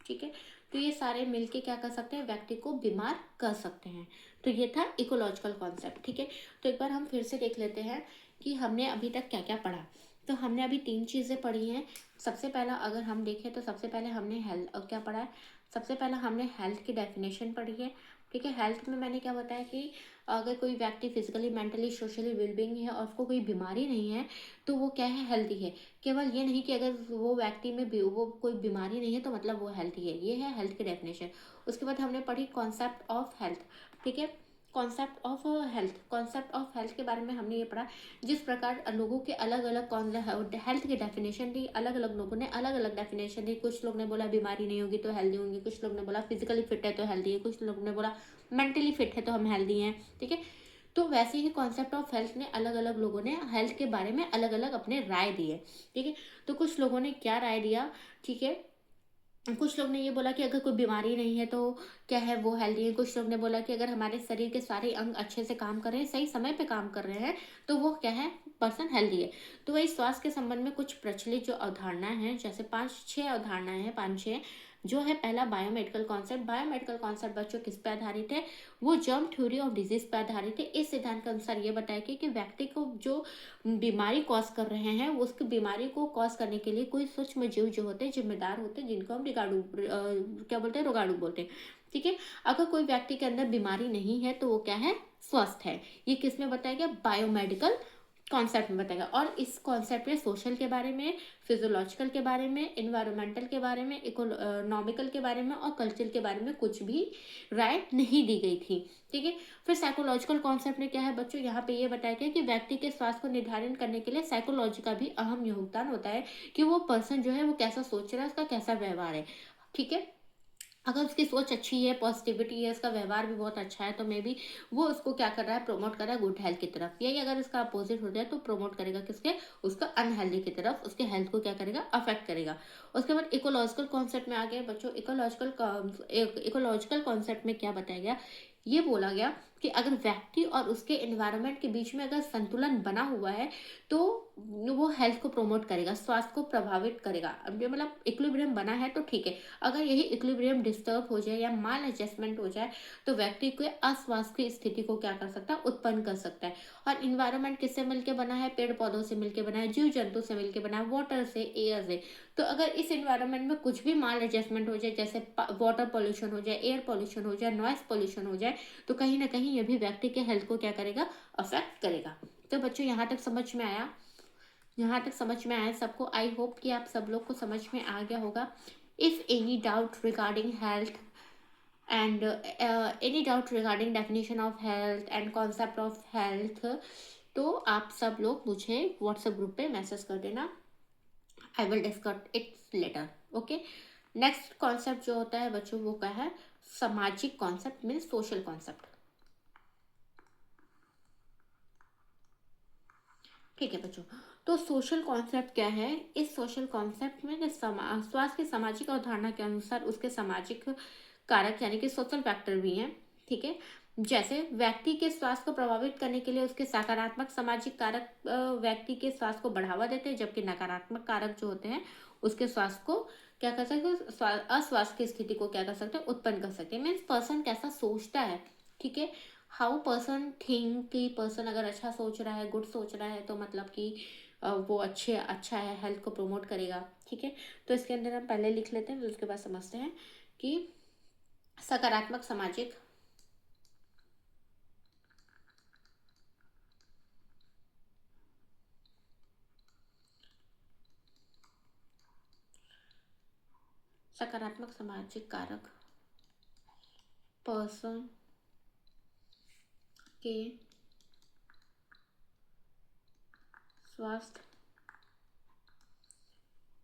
ठीक है, तो ये सारे मिलके क्या कर सकते हैं, व्यक्ति को बीमार कर सकते हैं। तो ये था इकोलॉजिकल कॉन्सेप्ट। ठीक है, तो एक बार हम फिर से देख लेते हैं कि हमने अभी तक क्या क्या पढ़ा। तो हमने अभी 3 चीज़ें पढ़ी हैं। सबसे पहला अगर हम देखें तो सबसे पहले हमने हेल्थ क्या पढ़ा है, सबसे पहला हमने हेल्थ की डेफिनेशन पढ़ी है। ठीक है, हेल्थ में मैंने क्या बताया कि अगर कोई व्यक्ति फिजिकली, मेंटली, सोशली वेलबींग है और उसको कोई बीमारी नहीं है तो वो क्या है, हेल्थी है। केवल ये नहीं कि अगर वो व्यक्ति में वो कोई बीमारी नहीं है तो मतलब वो हेल्थी है, ये है हेल्थ की डेफिनेशन। उसके बाद हमने पढ़ी कॉन्सेप्ट ऑफ हेल्थ। ठीक है, कॉन्सेप्ट ऑफ हेल्थ के बारे में हमने ये पढ़ा, जिस प्रकार लोगों के अलग अलग हेल्थ की डेफिनेशन दी, अलग अलग लोगों ने अलग अलग डेफिनेशन दी। कुछ लोग ने बोला बीमारी नहीं होगी तो हेल्दी होंगे, कुछ लोग ने बोला फिजिकली फिट है तो हेल्दी है, कुछ लोग ने बोला मेंटली फिट है तो हम हेल्दी हैं। ठीक है, तो वैसे ही कॉन्सेप्ट ऑफ हेल्थ ने अलग अलग लोगों ने हेल्थ के बारे में अलग अलग अपने राय दिए। ठीक है, तो कुछ लोगों ने क्या राय दिया, ठीक है, कुछ लोग ने ये बोला कि अगर कोई बीमारी नहीं है तो क्या है, वो हेल्दी है। कुछ लोग ने बोला कि अगर हमारे शरीर के सारे अंग अच्छे से काम कर रहे हैं, सही समय पे काम कर रहे हैं, तो वो क्या है, पर्सन हेल्दी है। तो वही स्वास्थ्य के संबंध में कुछ प्रचलित जो अवधारणाएं हैं, जैसे 5-6 अवधारणाएं हैं, 5-6, जो है पहला बायोमेडिकल कॉन्सेप्ट। बायोमेडिकल कॉन्सेप्ट बच्चों किस पे आधारित है, वो जर्म थ्योरी ऑफ डिजीज पे आधारित है। इस सिद्धांत के अनुसार ये बताया कि व्यक्ति को जो बीमारी कॉज कर रहे हैं, वो उसकी बीमारी को कॉज करने के लिए कोई सूक्ष्म जीव जो होते हैं, जिम्मेदार होते हैं, जिनको हम रिगाड़ू क्या बोलते हैं, रोगाणु बोलते हैं। ठीक है, अगर कोई व्यक्ति के अंदर बीमारी नहीं है तो वो क्या है, स्वस्थ है। ये किस में बताया गया? बायोमेडिकल कॉन्सेप्ट में बताया गया। और इस कॉन्सेप्ट में सोशल के बारे में, फिजियोलॉजिकल के बारे में, इन्वायरमेंटल के बारे में, इकोनॉमिकल के बारे में और कल्चर के बारे में कुछ भी राय नहीं दी गई थी। ठीक है। फिर साइकोलॉजिकल कॉन्सेप्ट में क्या है बच्चों, यहाँ पे ये बताया गया कि व्यक्ति के स्वास्थ्य को निर्धारण करने के लिए साइकोलॉजी का भी अहम योगदान होता है, कि वो पर्सन जो है वो कैसा सोच रहा है, उसका कैसा व्यवहार है। ठीक है। अगर उसकी सोच अच्छी है, पॉजिटिविटी है, उसका व्यवहार भी बहुत अच्छा है, तो मे बी वो उसको क्या कर रहा है, प्रमोट कर रहा है गुड हेल्थ की तरफ। यही अगर इसका अपोजिट हो जाए तो प्रमोट करेगा किसके, उसका अनहेल्दी की तरफ, उसके हेल्थ को क्या करेगा, अफेक्ट करेगा। उसके बाद इकोलॉजिकल कॉन्सेप्ट में आ गया बच्चों। इकोलॉजिकल कॉन्सेप्ट में क्या बताया गया, ये बोला गया कि अगर व्यक्ति और उसके एनवायरनमेंट के बीच में अगर संतुलन बना हुआ है तो वो हेल्थ को प्रमोट करेगा, स्वास्थ्य को प्रभावित करेगा। अब ये मतलब इक्विलिब्रियम बना है तो ठीक है। अगर यही इक्विलिब्रियम डिस्टर्ब हो जाए या माल एडजस्टमेंट हो जाए तो व्यक्ति को अस्वास्थ्य की स्थिति को क्या कर सकता है, उत्पन्न कर सकता है। और इन्वायरमेंट किससे मिलकर बना है, पेड़ पौधों से मिलकर बना है, जीव जंतु से मिलकर बना है, वाटर से, एयर से। तो अगर इस इन्वायरमेंट में कुछ भी माल एडजस्टमेंट हो जाए, जैसे वाटर पॉल्यूशन हो जाए, एयर पॉल्यूशन हो जाए, नॉइस पॉल्यूशन हो जाए, तो कहीं ना कहीं ये भी व्यक्ति के हेल्थ को क्या करेगा, अफेक्ट करेगा। तो बच्चों यहाँ तक समझ में आया? यहाँ तक समझ में आया सबको? आई होप कि आप सब लोग को समझ में आ गया होगा। If any doubt regarding health and any doubt regarding definition of health and concept of health, तो आप सब लोग मुझे व्हाट्सएप ग्रुप पे मैसेज कर देना। I will discuss it later. Okay. Next concept जो होता है बच्चों वो क्या है, सामाजिक कॉन्सेप्ट मीन्स सोशल कॉन्सेप्ट। ठीक है बच्चों। तो सोशल कॉन्सेप्ट क्या है, इस सोशल कॉन्सेप्ट में स्वास्थ्य की सामाजिक अवधारणा के अनुसार उसके सामाजिक कारक यानी कि सोशल फैक्टर भी हैं। ठीक है। जैसे व्यक्ति के स्वास्थ्य को प्रभावित करने के लिए उसके सकारात्मक सामाजिक कारक व्यक्ति के स्वास्थ्य को बढ़ावा देते हैं, जबकि नकारात्मक कारक जो होते हैं उसके स्वास्थ्य को क्या कर सकते हैं, अस्वास्थ्य की स्थिति को क्या कर सकते हैं, उत्पन्न कर सकते हैं। मीन्स पर्सन कैसा सोचता है। ठीक है। हाउ पर्सन थिंक, कि पर्सन अगर अच्छा सोच रहा है, गुड सोच रहा है, तो मतलब कि वो अच्छा है, हेल्थ को प्रमोट करेगा। ठीक है। तो इसके अंदर हम पहले लिख लेते हैं, फिर उसके बाद समझते हैं कि सकारात्मक सामाजिक सकारात्मक सामाजिक कारक पर्सन के स्वास्थ्य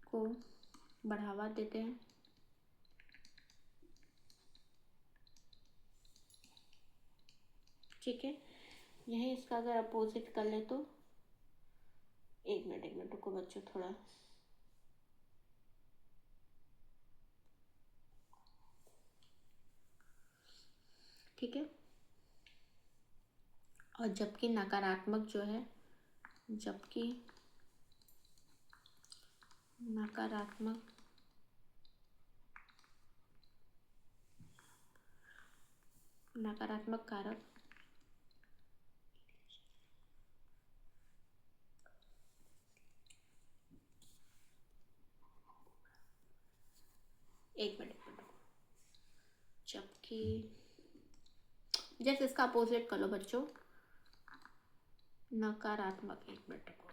को बढ़ावा देते हैं। ठीक है। यही इसका अगर अपोजिट कर ले तो, एक मिनट रुको बच्चों थोड़ा। ठीक है। और जबकि नकारात्मक जो है, जबकि नकारात्मक नकारात्मक कारक एक मिनट जबकि, जैसे इसका अपोजिट कर लो बच्चों, नकारात्मक, एक मिनट रुको।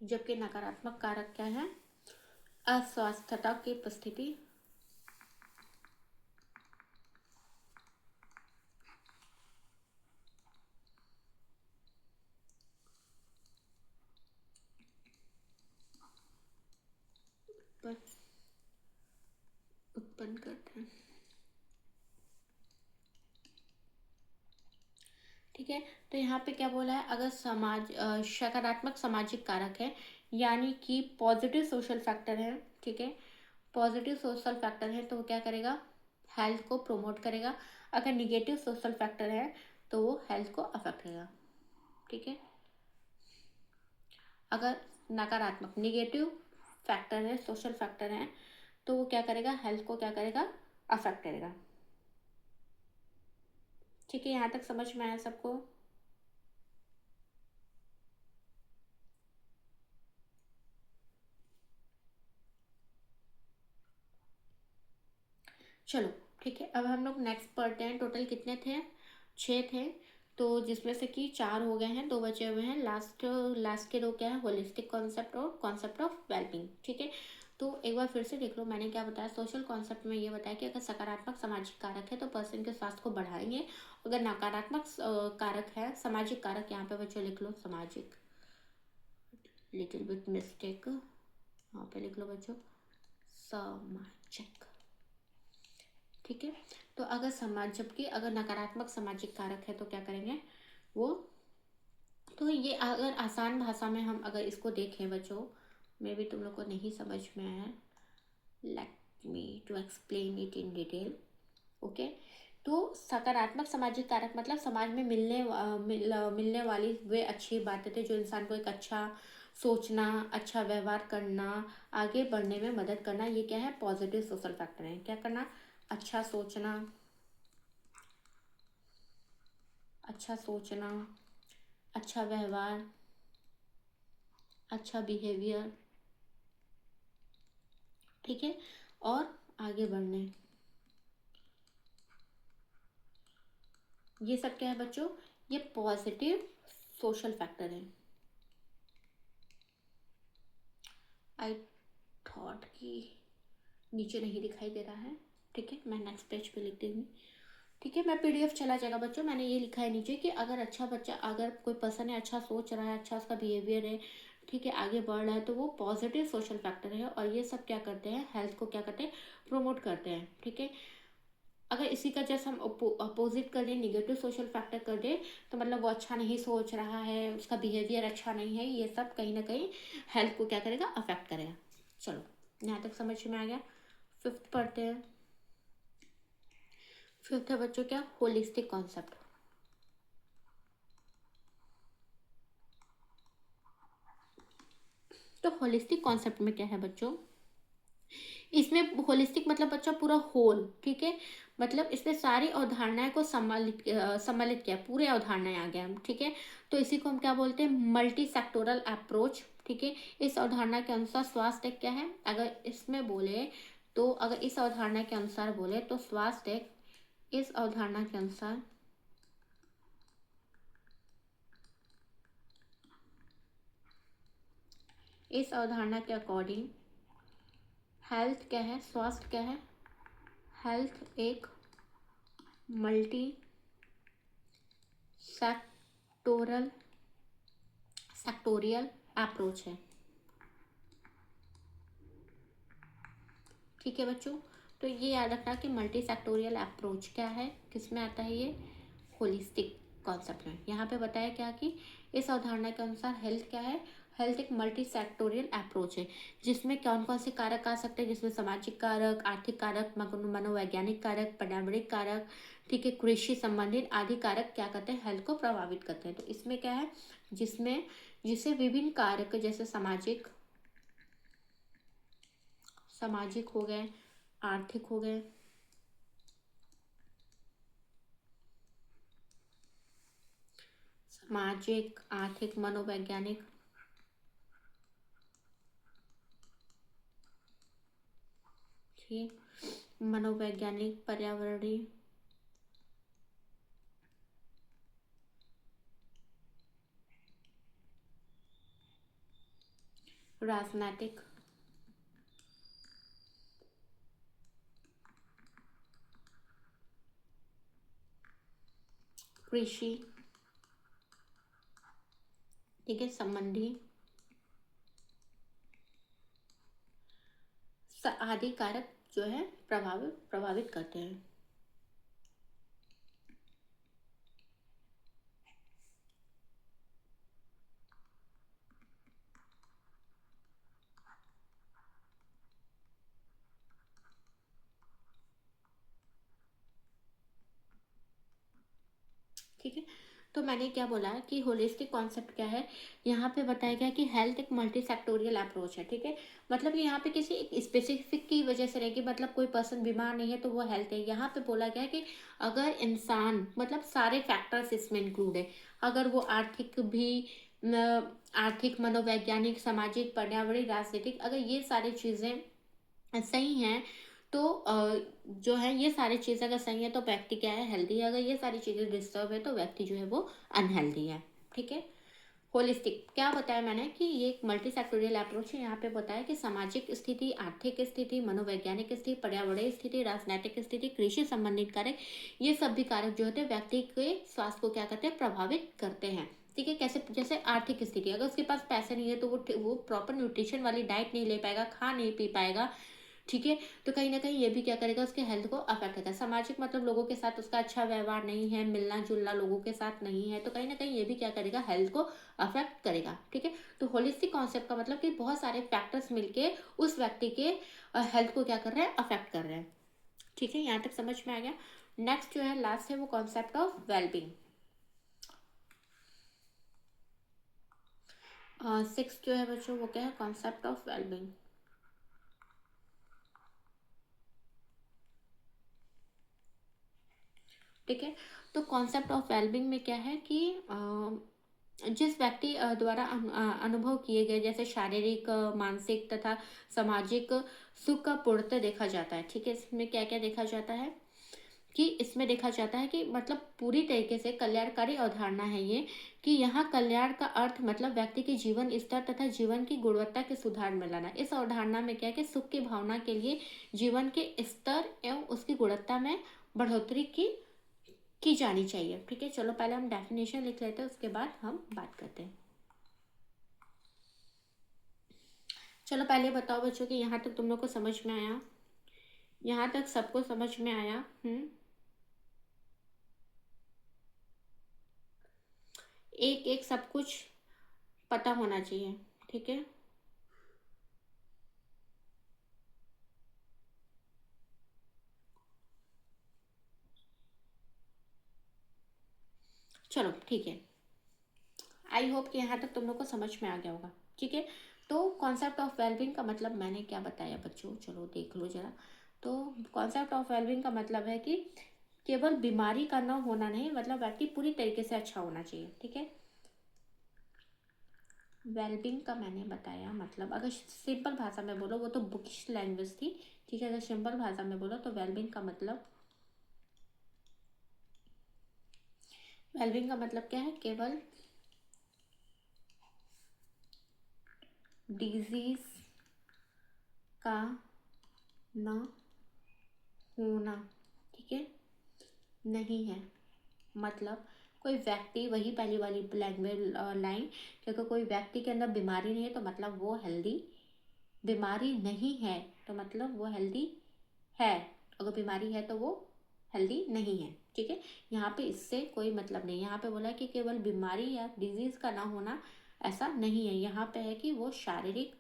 जबकि नकारात्मक कारक क्या है, अस्वस्थता की उपस्थिति, पर उत्पन्न करते हैं। ठीक है। तो यहाँ पे क्या बोला है, अगर सकारात्मक सामाजिक कारक है यानी कि पॉजिटिव सोशल फैक्टर है। ठीक है। पॉजिटिव सोशल फैक्टर है तो वो क्या करेगा, हेल्थ को प्रमोट करेगा। अगर निगेटिव सोशल फैक्टर है तो वो हेल्थ को अफेक्ट करेगा। ठीक है। अगर नकारात्मक निगेटिव फैक्टर है, सोशल फैक्टर है, तो वो क्या करेगा, हेल्थ को क्या करेगा, अफेक्ट करेगा। ठीक है। यहाँ तक समझ में आया सबको? चलो ठीक है, अब हम लोग नेक्स्ट पढ़ते हैं। टोटल कितने थे? 6 थे। तो जिसमें से कि 4 हो गए हैं, 2 बचे हुए हैं। लास्ट लास्ट के 2 क्या है? होलिस्टिक कॉन्सेप्ट और कॉन्सेप्ट ऑफ वेलबींग। ठीक है, तो एक बार फिर से देख लो मैंने क्या बताया। सोशल कॉन्सेप्ट में ये बताया कि अगर सकारात्मक सामाजिक कारक है तो पर्सन के स्वास्थ्य को बढ़ाएंगे। अगर नकारात्मक कारक है, सामाजिक कारक, यहाँ पे बच्चों लिख लो सामाजिक, लिटिल बिट मिस्टेक, यहाँ पे लिख लो बच्चों सामाजिक। ठीक है, तो अगर समाज, जबकि अगर नकारात्मक सामाजिक कारक है तो क्या करेंगे वो। तो ये अगर आसान भाषा में हम अगर इसको देखें बच्चों, मे भी तुम लोग को नहीं समझ में आया, let me to explain it in detail. Okay, तो सकारात्मक सामाजिक कारक मतलब समाज में मिलने वाली वे अच्छी बातें थे जो इंसान को एक अच्छा सोचना, अच्छा व्यवहार करना, आगे बढ़ने में मदद करना, ये क्या है? पॉजिटिव सोशल फैक्टर है। क्या करना? अच्छा सोचना, अच्छा सोचना, अच्छा व्यवहार, अच्छा बिहेवियर। ठीक है, और आगे बढ़ने, ये सब क्या है बच्चों? ये पॉजिटिव सोशल फैक्टर है। आई थॉट कि नीचे नहीं दिखाई दे रहा है। ठीक है, मैं नेक्स्ट पेज पे लिख दूंगी। ठीक है, मैं पीडीएफ चला जाएगा बच्चों। मैंने ये लिखा है नीचे कि अगर अच्छा बच्चा, अगर कोई पर्सन है अच्छा सोच रहा है, अच्छा उसका बिहेवियर है, ठीक है, आगे बढ़ रहा है, तो वो पॉजिटिव सोशल फैक्टर है। और ये सब क्या करते हैं? हेल्थ को क्या करते हैं? प्रमोट करते हैं। ठीक है, अगर इसी का जैसे हम अपोजिट कर दें, निगेटिव सोशल फैक्टर कर दें, तो मतलब वो अच्छा नहीं सोच रहा है, उसका बिहेवियर अच्छा नहीं है, ये सब कहीं ना कहीं हेल्थ को क्या करेगा? अफेक्ट करेगा। चलो, यहाँ तक समझ में आ गया। फिफ्थ पढ़ते हैं। फिफ्थ है बच्चों क्या? Holistic concept. तो होलिस्टिक कॉन्सेप्ट में क्या है बच्चों? इसमें होलिस्टिक मतलब बच्चा पूरा होल। ठीक है, मतलब इसमें सारी अवधारणाएं को सम्मिलित किया, पूरे अवधारणाएं आ गया। ठीक है, तो इसी को हम क्या बोलते हैं? Multi sectoral approach. ठीक है, इस अवधारणा के अनुसार स्वास्थ्य क्या है? अगर इसमें बोले तो, अगर इस अवधारणा के अनुसार बोले तो स्वास्थ्य, इस अवधारणा के अनुसार, इस अवधारणा के अकॉर्डिंग हेल्थ क्या है? स्वास्थ्य क्या है? हेल्थ एक मल्टी सेक्टोरल सेक्टोरियल अप्रोच है। ठीक है बच्चों, तो ये याद रखना कि मल्टी सेक्टोरियल अप्रोच क्या है, किस में आता है? ये होलिस्टिक कॉन्सेप्ट में। यहाँ पे बताया क्या कि इस अवधारणा के अनुसार हेल्थ क्या है? हेल्थ एक मल्टी सेक्टोरियल अप्रोच है, जिसमें कौन कौन से कारक आ सकते हैं? जिसमें सामाजिक कारक, आर्थिक कारक, मनोवैज्ञानिक कारक, पर्यावरणिक कारक, ठीक है, कृषि संबंधित आदि कारक क्या करते हैं? हेल्थ को प्रभावित करते हैं। तो इसमें क्या है? जिसमें जिसे विभिन्न कारक जैसे सामाजिक हो गए, आर्थिक हो गए, सामाजिक, आर्थिक, मनोवैज्ञानिक, ठीक, मनोवैज्ञानिक, पर्यावरणीय, राजनैतिक, कृषि, ठीक है, संबंधी आदि कारक जो है प्रभावित करते हैं। ठीक है, तो मैंने क्या बोला कि होलिस्टिक कॉन्सेप्ट क्या है? यहाँ पे बताया गया कि हेल्थ एक मल्टी सेक्टोरियल अप्रोच है। ठीक है, मतलब कि यहाँ पे किसी एक स्पेसिफिक की वजह से रहेगी, मतलब कोई पर्सन बीमार नहीं है तो वो हेल्थ है। यहाँ पे बोला गया है कि अगर इंसान, मतलब सारे फैक्टर्स इसमें इंक्लूड है, अगर वो आर्थिक भी, आर्थिक, मनोवैज्ञानिक, सामाजिक, पर्यावरणीय, राजनीतिक, अगर ये सारी चीज़ें सही हैं, तो जो है ये सारी चीज़ें अगर सही है तो व्यक्ति क्या है, हेल्दी है। अगर ये सारी चीज़ें डिस्टर्ब है तो व्यक्ति जो है वो अनहेल्दी है। ठीक है। होलिस्टिक क्या बताया मैंने कि ये एक मल्टी सेक्टोरियल अप्रोच है। यहाँ पे बताया कि सामाजिक स्थिति, आर्थिक स्थिति, मनोवैज्ञानिक स्थिति, पर्यावरणीय स्थिति, राजनैतिक स्थिति, कृषि संबंधित कारक, ये सब भी कारक जो होते हैं व्यक्ति के स्वास्थ्य को क्या करते हैं, प्रभावित करते हैं। ठीक है। कैसे? जैसे आर्थिक स्थिति, अगर उसके पास पैसे नहीं है तो वो प्रॉपर न्यूट्रिशन वाली डाइट नहीं ले पाएगा, खा नहीं पी पाएगा। ठीक है। तो कहीं ना कहीं ये भी क्या करेगा, उसके हेल्थ को अफेक्ट करेगा। सामाजिक मतलब लोगों के साथ उसका अच्छा व्यवहार नहीं है, मिलना जुलना लोगों के साथ नहीं है, तो कहीं ना कहीं ये भी क्या करेगा, हेल्थ को अफेक्ट करेगा। ठीक है। तो होलिस्टिक कॉन्सेप्ट का मतलब कि बहुत सारे फैक्टर्स मिलके उस व्यक्ति के हेल्थ को क्या कर रहे हैं, अफेक्ट कर रहे हैं। ठीक है। यहाँ तक समझ में आ गया। नेक्स्ट जो है, लास्ट है वो कॉन्सेप्ट ऑफ वेलबींग। सिक्स जो है बच्चों वो क्या है, कॉन्सेप्ट ऑफ वेलबींग। ठीक है। तो कॉन्सेप्ट ऑफ वेलबींग में क्या है कि जिस व्यक्ति द्वारा अनुभव किए गए जैसे शारीरिक, मानसिक तथा सामाजिक सुख का पूर्णतः देखा जाता है। ठीक है। इसमें क्या क्या देखा जाता है कि इसमें देखा जाता है कि मतलब पूरी तरीके से कल्याणकारी अवधारणा है ये, कि यहाँ कल्याण का अर्थ मतलब व्यक्ति के जीवन स्तर तथा जीवन की गुणवत्ता के सुधार में लाना। इस अवधारणा में क्या है कि सुख की भावना के लिए जीवन के स्तर एवं उसकी गुणवत्ता में बढ़ोतरी की जानी चाहिए। ठीक है। चलो पहले हम डेफिनेशन लिख लेते हैं, उसके बाद हम बात करते हैं। चलो पहले बताओ बच्चों कि यहाँ तक तुम लोग को समझ में आया? यहाँ तक सबको समझ में आया? एक एक सब कुछ पता होना चाहिए। ठीक है। चलो ठीक है। आई होप कि यहाँ तक तुम लोग को समझ में आ गया होगा। ठीक है। तो कॉन्सेप्ट ऑफ वेलबींग का मतलब मैंने क्या बताया बच्चों, चलो देख लो जरा। तो कॉन्सेप्ट ऑफ वेलबींग का मतलब है कि केवल बीमारी का न होना नहीं, मतलब व्यक्ति पूरी तरीके से अच्छा होना चाहिए। ठीक है। वेलबींग का मैंने बताया मतलब, अगर सिंपल भाषा में बोलो, वो तो बुकिश लैंग्वेज थी। ठीक है। अगर सिंपल भाषा में बोलो तो वेलबींग का मतलब क्या है, केवल डिजीज का न होना। ठीक है। नहीं है मतलब कोई व्यक्ति, वही पहली वाली लैंग्वेज लाइन, क्योंकि कोई व्यक्ति के अंदर बीमारी नहीं है तो मतलब वो हेल्दी, बीमारी नहीं है तो मतलब वो हेल्दी है, अगर बीमारी है तो वो हेल्दी नहीं है। ठीक है। यहाँ पे इससे कोई मतलब नहीं, यहाँ पे बोला कि केवल बीमारी या डिजीज का ना होना, ऐसा नहीं है। यहाँ पे है कि वो शारीरिक,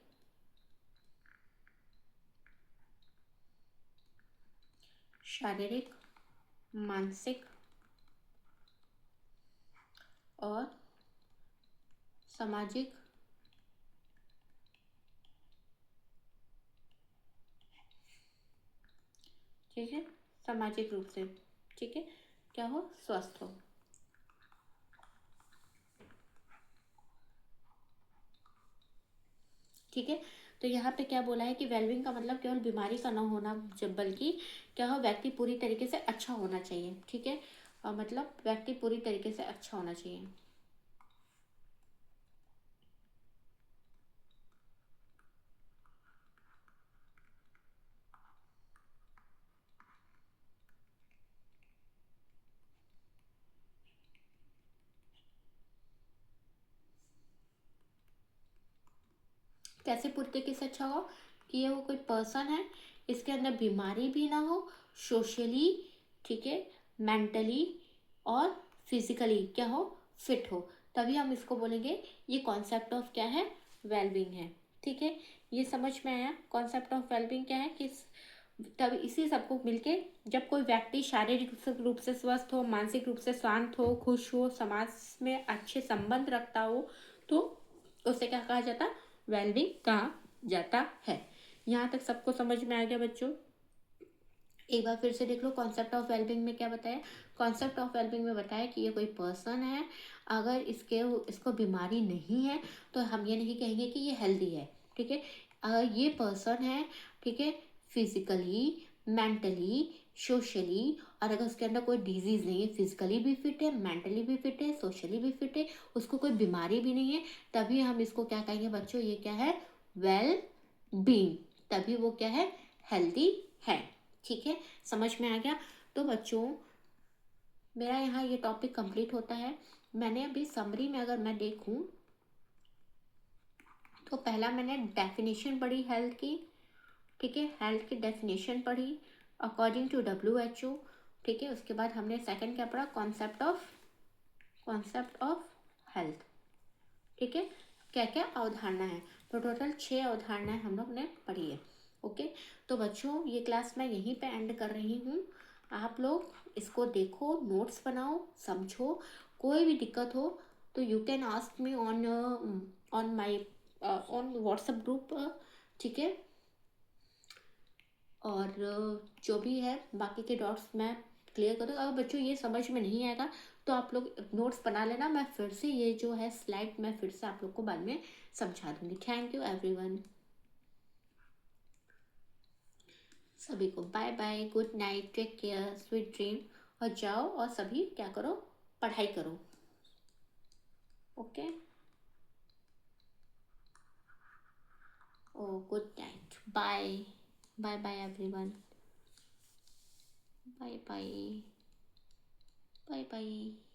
मानसिक और सामाजिक ठीक है, सामाजिक रूप से, ठीक है, क्या हो, स्वस्थ हो। ठीक है। तो यहाँ पे क्या बोला है कि वेलबींग का मतलब केवल बीमारी का ना होना, जब बल्कि क्या हो, व्यक्ति पूरी तरीके से अच्छा होना चाहिए। ठीक है। मतलब व्यक्ति पूरी तरीके से अच्छा होना चाहिए। कैसे पूरी तरीके से अच्छा हो, कि ये वो कोई पर्सन है, इसके अंदर बीमारी भी ना हो, सोशली, ठीक है, मेंटली और फिजिकली क्या हो, फिट हो, तभी हम इसको बोलेंगे ये कॉन्सेप्ट ऑफ क्या है, वेलबींग है। ठीक है। ये समझ में आया कॉन्सेप्ट ऑफ वेलबींग क्या है, कि तब इसी सबको मिलके जब कोई व्यक्ति शारीरिक रूप से स्वस्थ हो, मानसिक रूप से शांत हो, खुश हो, समाज में अच्छे संबंध रखता हो, तो उसे क्या कहा जाता, वेलबींग कहा जाता है। यहाँ तक सबको समझ में आ गया बच्चों? एक बार फिर से देख लो कॉन्सेप्ट ऑफ वेलबींग में क्या बताया। कॉन्सेप्ट ऑफ वेलबींग में बताया कि ये कोई पर्सन है, अगर इसको बीमारी नहीं है तो हम ये नहीं कहेंगे कि ये हेल्दी है। ठीक है। अगर ये पर्सन है, ठीक है, फिजिकली, मेंटली, सोशली, और अगर उसके अंदर कोई डिजीज नहीं है, फिजिकली भी फिट है, मेंटली भी फिट है, सोशली भी फिट है, उसको कोई बीमारी भी नहीं है, तभी हम इसको क्या कहेंगे बच्चों, ये क्या है, वेल बीइंग, तभी वो क्या है, हेल्दी है। ठीक है, समझ में आ गया। तो बच्चों मेरा यहाँ ये टॉपिक कंप्लीट होता है। मैंने अभी समरी में अगर मैं देखूं तो पहला मैंने डेफिनेशन पढ़ी हेल्थ की, ठीक है, हेल्थ की डेफिनेशन पढ़ी अकॉर्डिंग टू WHO। ठीक है, उसके बाद हमने सेकंड क्या पढ़ा, कॉन्सेप्ट ऑफ हेल्थ। ठीक है, क्या क्या अवधारणा है, तो टोटल 6 अवधारणाएं हम लोग ने पढ़ी है। ओके, तो बच्चों ये क्लास मैं यहीं पे एंड कर रही हूँ। आप लोग इसको देखो, नोट्स बनाओ, समझो, कोई भी दिक्कत हो तो you can ask me on my on WhatsApp group. ठीक है, और जो भी है बाकी के डॉट्स मैं क्लियर कर दूँ। अगर बच्चों ये समझ में नहीं आएगा तो आप लोग नोट्स बना लेना, मैं फिर से ये जो है स्लाइड मैं फिर से आप लोग को बाद में समझा दूंगी। थैंक यू एवरीवन, सभी को bye bye, good night, take care, sweet dream. और जाओ और सभी क्या करो, पढ़ाई करो। Okay, oh good night, bye bye bye everyone, bye bye bye bye.